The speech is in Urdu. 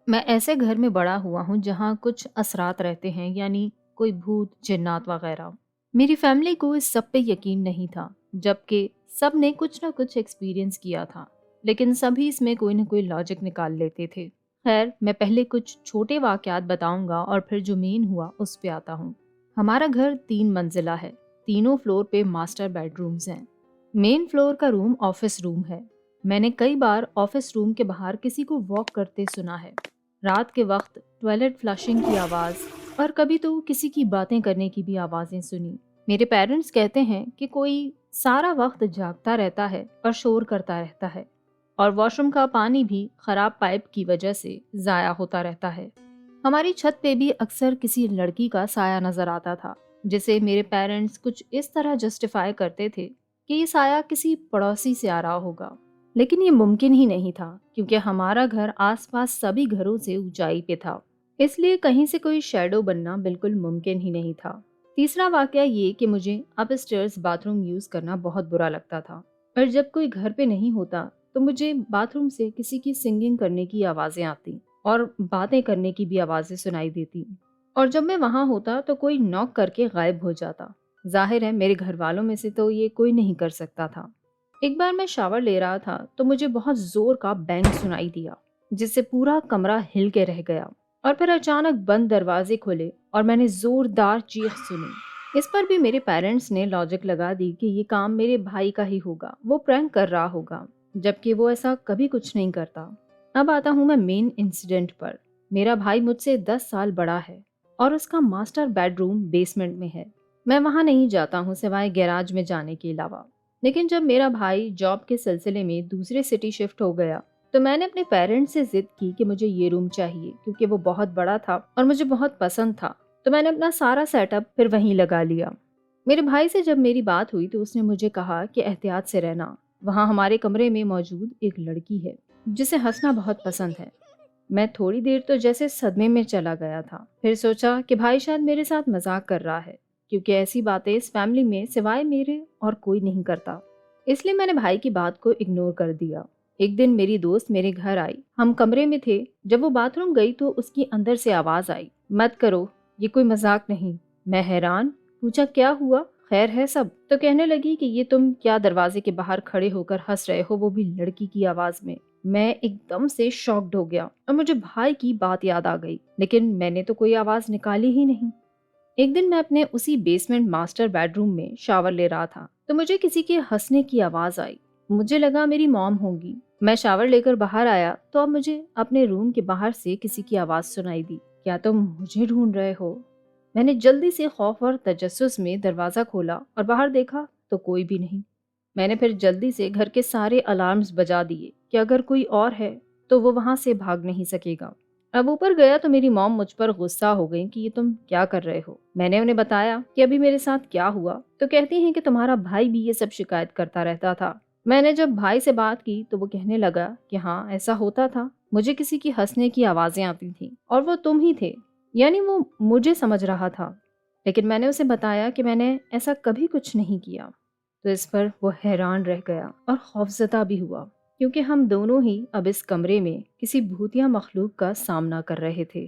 میں ایسے گھر میں بڑا ہوا ہوں جہاں کچھ اثرات رہتے ہیں، یعنی کوئی بھوت جنات وغیرہ۔ میری فیملی کو اس سب پہ یقین نہیں تھا، جبکہ سب نے کچھ نہ کچھ ایکسپیرینس کیا تھا، لیکن سبھی اس میں کوئی نہ کوئی لاجک نکال لیتے تھے۔ خیر، میں پہلے کچھ چھوٹے واقعات بتاؤں گا اور پھر جو مین ہوا اس پہ آتا ہوں۔ ہمارا گھر 3 منزلہ ہے، تینوں فلور پہ ماسٹر بیڈ رومز ہیں۔ مین فلور کا روم آفس روم ہے۔ میں نے کئی بار آفس روم کے باہر کسی کو واک کرتے سنا ہے، رات کے وقت ٹوائلٹ فلشنگ کی آواز، اور کبھی تو کسی کی باتیں کرنے کی بھی آوازیں سنی۔ میرے پیرنٹس کہتے ہیں کہ کوئی سارا وقت جاگتا رہتا ہے اور شور کرتا رہتا ہے، اور واش روم کا پانی بھی خراب پائپ کی وجہ سے ضائع ہوتا رہتا ہے۔ ہماری چھت پہ بھی اکثر کسی لڑکی کا سایہ نظر آتا تھا، جسے میرے پیرنٹس کچھ اس طرح جسٹیفائی کرتے تھے کہ یہ سایہ کسی پڑوسی سے آ رہا ہوگا، لیکن یہ ممکن ہی نہیں تھا کیونکہ ہمارا گھر آس پاس سبھی گھروں سے اونچائی پہ تھا، اس لیے کہیں سے کوئی شیڈو بننا بالکل ممکن ہی نہیں تھا۔ تیسرا واقعہ یہ کہ مجھے اپ اسٹیئرز باتھ روم یوز کرنا بہت برا لگتا تھا، اور جب کوئی گھر پہ نہیں ہوتا تو مجھے باتھ روم سے کسی کی سنگنگ کرنے کی آوازیں آتی اور باتیں کرنے کی بھی آوازیں سنائی دیتی، اور جب میں وہاں ہوتا تو کوئی ناک کر کے غائب ہو جاتا۔ ظاہر ہے میرے گھر والوں میں سے تو یہ کوئی نہیں کر سکتا تھا۔ ایک بار میں شاور لے رہا تھا تو مجھے بہت زور کا بینگ سنائی دیا، جس سے پورا کمرہ ہل کے رہ گیا، اور پھر اچانک بند دروازے کھلے اور میں نے زوردار چیخ سنی۔ اس پر بھی میرے پیرنٹس نے لاجک لگا دی کہ یہ کام میرے بھائی کا ہی ہوگا، وہ پرینک کر رہا ہوگا، جبکہ وہ ایسا کبھی کچھ نہیں کرتا۔ اب آتا ہوں میں مین انسیڈنٹ پر۔ میرا بھائی مجھ سے 10 سال بڑا ہے اور اس کا ماسٹر بیڈ روم بیسمنٹ میں ہے۔ میں وہاں نہیں جاتا ہوں سوائے گیراج میں جانے کے علاوہ، لیکن جب میرا بھائی جاب کے سلسلے میں دوسرے سٹی شفٹ ہو گیا تو میں نے اپنے پیرنٹس سے ضد کی کہ مجھے یہ روم چاہیے، کیونکہ وہ بہت بڑا تھا اور مجھے بہت پسند تھا، تو میں نے اپنا سارا سیٹ اپ پھر وہیں لگا لیا۔ میرے بھائی سے جب میری بات ہوئی تو اس نے مجھے کہا کہ احتیاط سے رہنا، وہاں ہمارے کمرے میں موجود ایک لڑکی ہے جسے ہنسنا بہت پسند ہے۔ میں تھوڑی دیر تو جیسے صدمے میں چلا گیا تھا، پھر سوچا کہ بھائی شاید میرے ساتھ مذاق کر رہا ہے، کیونکہ ایسی باتیں اس فیملی میں سوائے میرے اور کوئی نہیں کرتا۔ اس لیے میں نے بھائی کی بات کو اگنور کر دیا۔ ایک دن میری دوست میرے گھر آئی، ہم کمرے میں تھے، جب وہ باتھ روم گئی تو اس کی اندر سے آواز آئی، "مت کرو، یہ کوئی مذاق نہیں۔" میں حیران، پوچھا کیا ہوا، خیر ہے سب؟ تو کہنے لگی کہ یہ تم کیا دروازے کے باہر کھڑے ہو کر ہنس رہے ہو، وہ بھی لڑکی کی آواز میں۔ میں ایک دم سے شاکڈ ہو گیا اور مجھے بھائی کی بات یاد آ گئی، لیکن میں نے تو کوئی آواز نکالی ہی نہیں۔ ایک دن میں اپنے اسی بیسمنٹ ماسٹر بیڈ روم میں شاور لے رہا تھا تو مجھے کسی کے ہنسنے کی آواز آئی۔ مجھے لگا میری موم ہوگی۔ میں شاور لے کر باہر آیا تو اب مجھے اپنے روم کے باہر سے کسی کی آواز سنائی دی، "کیا تم مجھے ڈھونڈ رہے ہو؟" میں نے جلدی سے خوف اور تجسس میں دروازہ کھولا اور باہر دیکھا تو کوئی بھی نہیں۔ میں نے پھر جلدی سے گھر کے سارے الارمز بجا دیے کہ اگر کوئی اور ہے تو وہ وہاں سے بھاگ نہیں سکے گا۔ اب اوپر گیا تو میری موم مجھ پر غصہ ہو گئی کہ یہ تم کیا کر رہے ہو۔ میں نے انہیں بتایا کہ ابھی میرے ساتھ کیا ہوا تو کہتی ہیں کہ تمہارا بھائی بھی یہ سب شکایت کرتا رہتا تھا۔ میں نے جب بھائی سے بات کی تو وہ کہنے لگا کہ ہاں ایسا ہوتا تھا، مجھے کسی کی ہنسنے کی آوازیں آتی تھیں اور وہ تم ہی تھے، یعنی وہ مجھے سمجھ رہا تھا، لیکن میں نے اسے بتایا کہ میں نے ایسا کبھی کچھ نہیں کیا۔ تو اس پر وہ حیران رہ گیا اور خوفزدہ بھی ہوا، کیونکہ ہم دونوں ہی اب اس کمرے میں کسی بھوتیا مخلوق کا سامنا کر رہے تھے۔